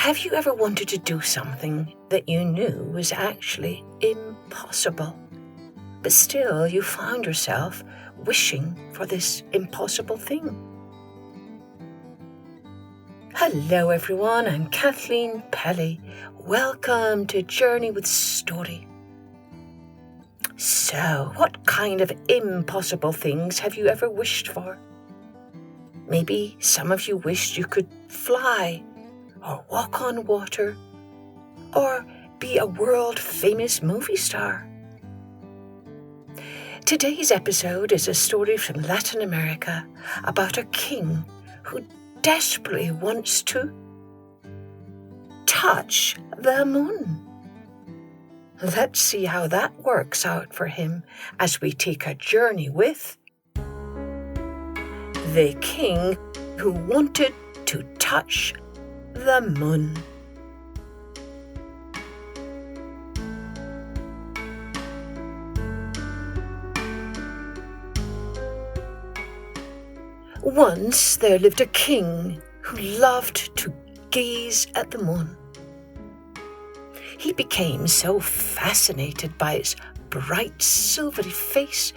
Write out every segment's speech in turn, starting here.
Have you ever wanted to do something that you knew was actually impossible, but still you found yourself wishing for this impossible thing? Hello everyone, I'm Kathleen Pelly. Welcome to Journey with Story. So, what kind of impossible things have you ever wished for? Maybe some of you wished you could fly, or walk on water, or be a world-famous movie star. Today's episode is a story from Latin America about a king who desperately wants to touch the moon. Let's see how that works out for him as we take a journey with the king who wanted to touch the moon. Once there lived a king who loved to gaze at the moon. He became so fascinated by its bright silvery face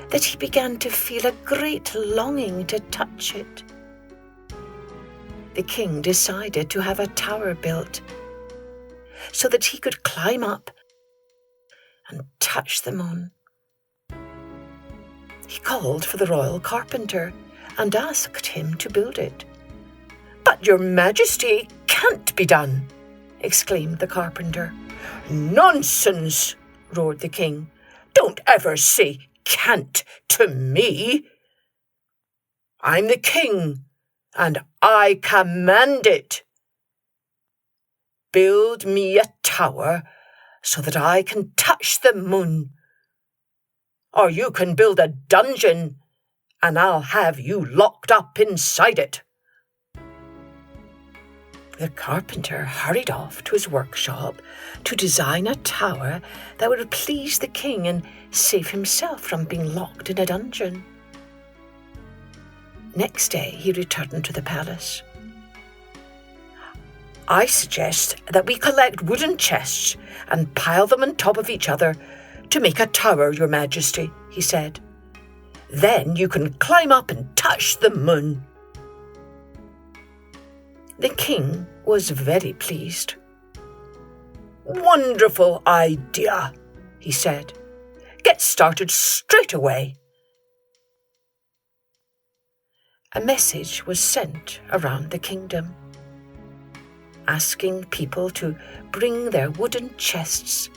that he began to feel a great longing to touch it. The king decided to have a tower built so that he could climb up and touch the moon. He called for the royal carpenter and asked him to build it. "But your majesty, it can't be done," exclaimed the carpenter. "Nonsense," roared the king. "Don't ever say can't to me. I'm the king, and I command it. Build me a tower so that I can touch the moon. Or you can build a dungeon, and I'll have you locked up inside it." The carpenter hurried off to his workshop to design a tower that would please the king and save himself from being locked in a dungeon. Next day, he returned to the palace. "I suggest that we collect wooden chests and pile them on top of each other to make a tower, your majesty," he said. "Then you can climb up and touch the moon." The king was very pleased. "Wonderful idea," he said. "Get started straight away." A message was sent around the kingdom, asking people to bring their wooden chests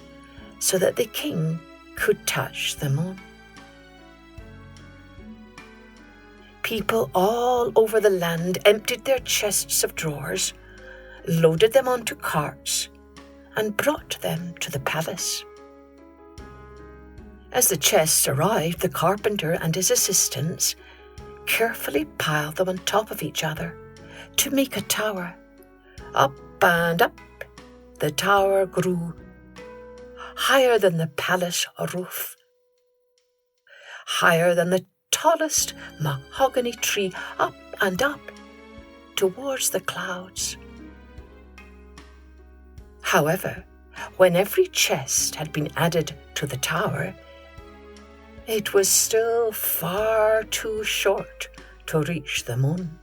so that the king could touch the moon. People all over the land emptied their chests of drawers, loaded them onto carts, and brought them to the palace. As the chests arrived, the carpenter and his assistants carefully piled them on top of each other to make a tower. Up and up the tower grew, higher than the palace roof, higher than the tallest mahogany tree, up and up towards the clouds. However, when every chest had been added to the tower, it was still far too short to reach the moon.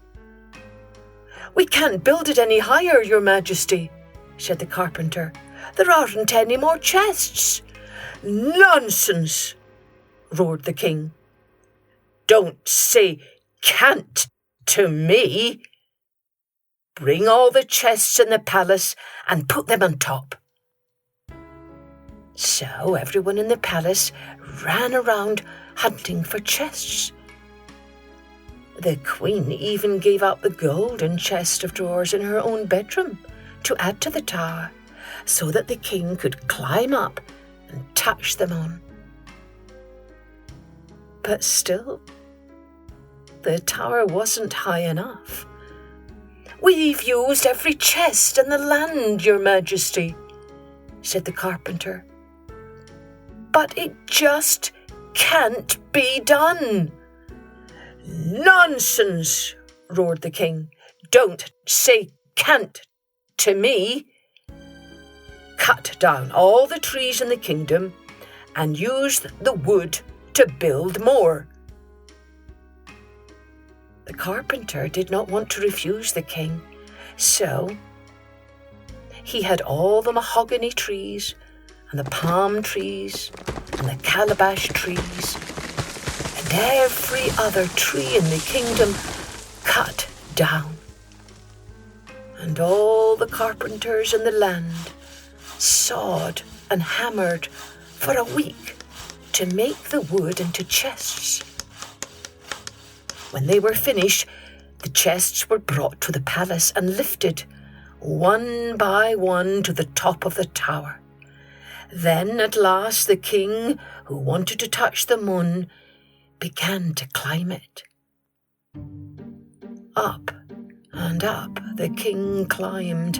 "We can't build it any higher, your majesty," said the carpenter. "There aren't any more chests." "Nonsense," roared the king. "Don't say can't to me. Bring all the chests in the palace and put them on top." So everyone in the palace ran around hunting for chests. The queen even gave out the golden chest of drawers in her own bedroom to add to the tower so that the king could climb up and touch them on. But still, the tower wasn't high enough. "We've used every chest in the land, your majesty," said the carpenter. "But it just can't be done." "Nonsense," roared the king. "Don't say can't to me, cut down all the trees in the kingdom and use the wood to build more." The carpenter did not want to refuse the king, so he had all the mahogany trees and the palm trees and the calabash trees and every other tree in the kingdom cut down. And all the carpenters in the land sawed and hammered for a week to make the wood into chests. When they were finished, the chests were brought to the palace and lifted one by one to the top of the tower. Then at last the king, who wanted to touch the moon, began to climb it. Up and up the king climbed,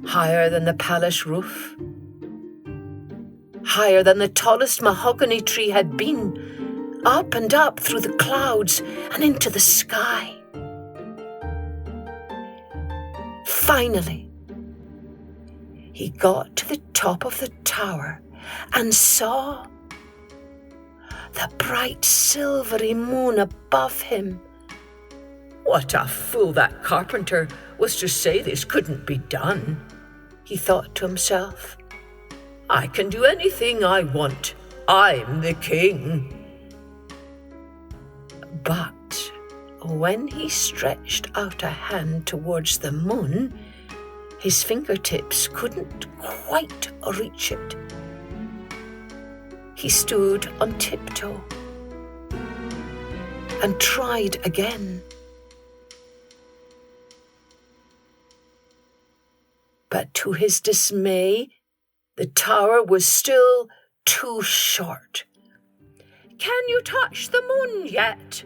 higher than the palace roof, higher than the tallest mahogany tree had been, up and up through the clouds and into the sky. Finally, he got to the top of the tower and saw the bright silvery moon above him. What a fool that carpenter was to say this couldn't be done, he thought to himself. I can do anything I want. I'm the king. But when he stretched out a hand towards the moon, his fingertips couldn't quite reach it. He stood on tiptoe and tried again. But to his dismay, the tower was still too short. "Can you touch the moon yet?"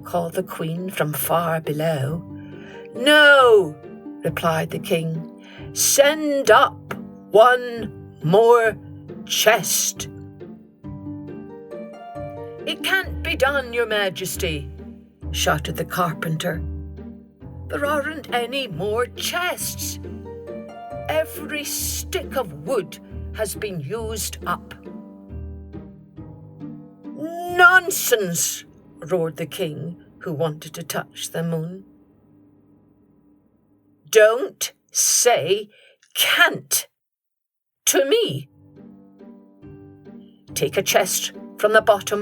called the queen from far below. "No," replied the king. "Send up one more chest." "It can't be done, Your Majesty," shouted the carpenter. "There aren't any more chests. Every stick of wood has been used up." "Nonsense!" roared the king, who wanted to touch the moon. "Don't say can't to me. Take a chest from the bottom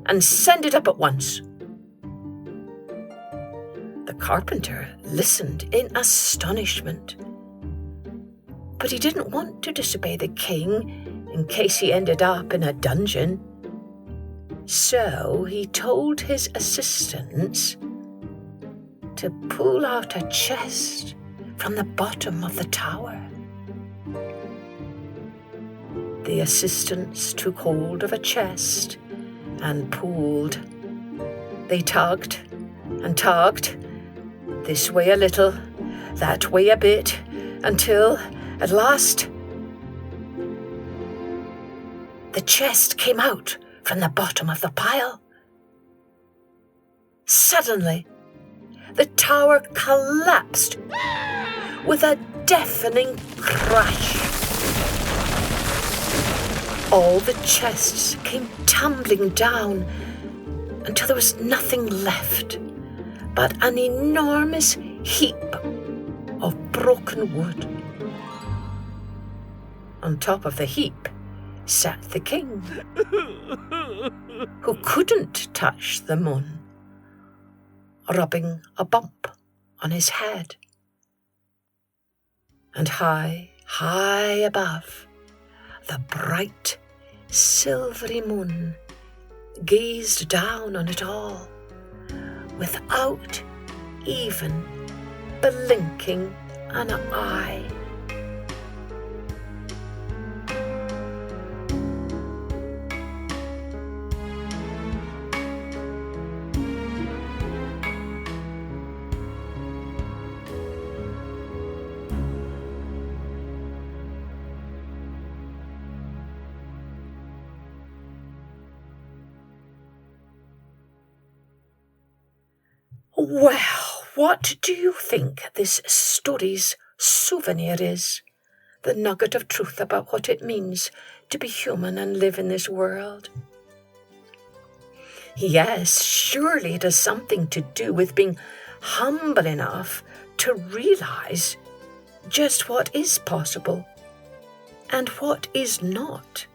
and send it up at once." The carpenter listened in astonishment, but he didn't want to disobey the king in case he ended up in a dungeon. So he told his assistants to pull out a chest from the bottom of the tower. The assistants took hold of a chest and pulled. They tugged and tugged, this way a little, that way a bit, until at last the chest came out from the bottom of the pile. Suddenly, the tower collapsed with a deafening crash. All the chests came tumbling down until there was nothing left but an enormous heap of broken wood. On top of the heap sat the king, who couldn't touch the moon, rubbing a bump on his head. And high, high above, the bright, silvery moon gazed down on it all, without even blinking an eye. Well, What do you think this story's souvenir is? The nugget of truth about what it means to be human and live in this world? Yes, surely it has something to do with being humble enough to realize just what is possible and what is not.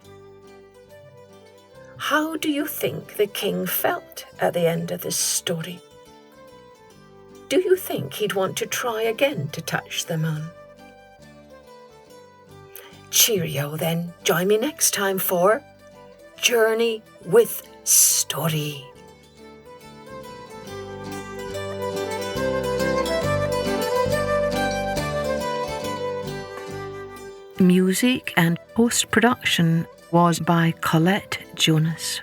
How do you think the king felt at the end of this story? Do you think he'd want to try again to touch the moon? Cheerio then. Join me next time for Journey with Story. Music and post-production was by Colette Jonas.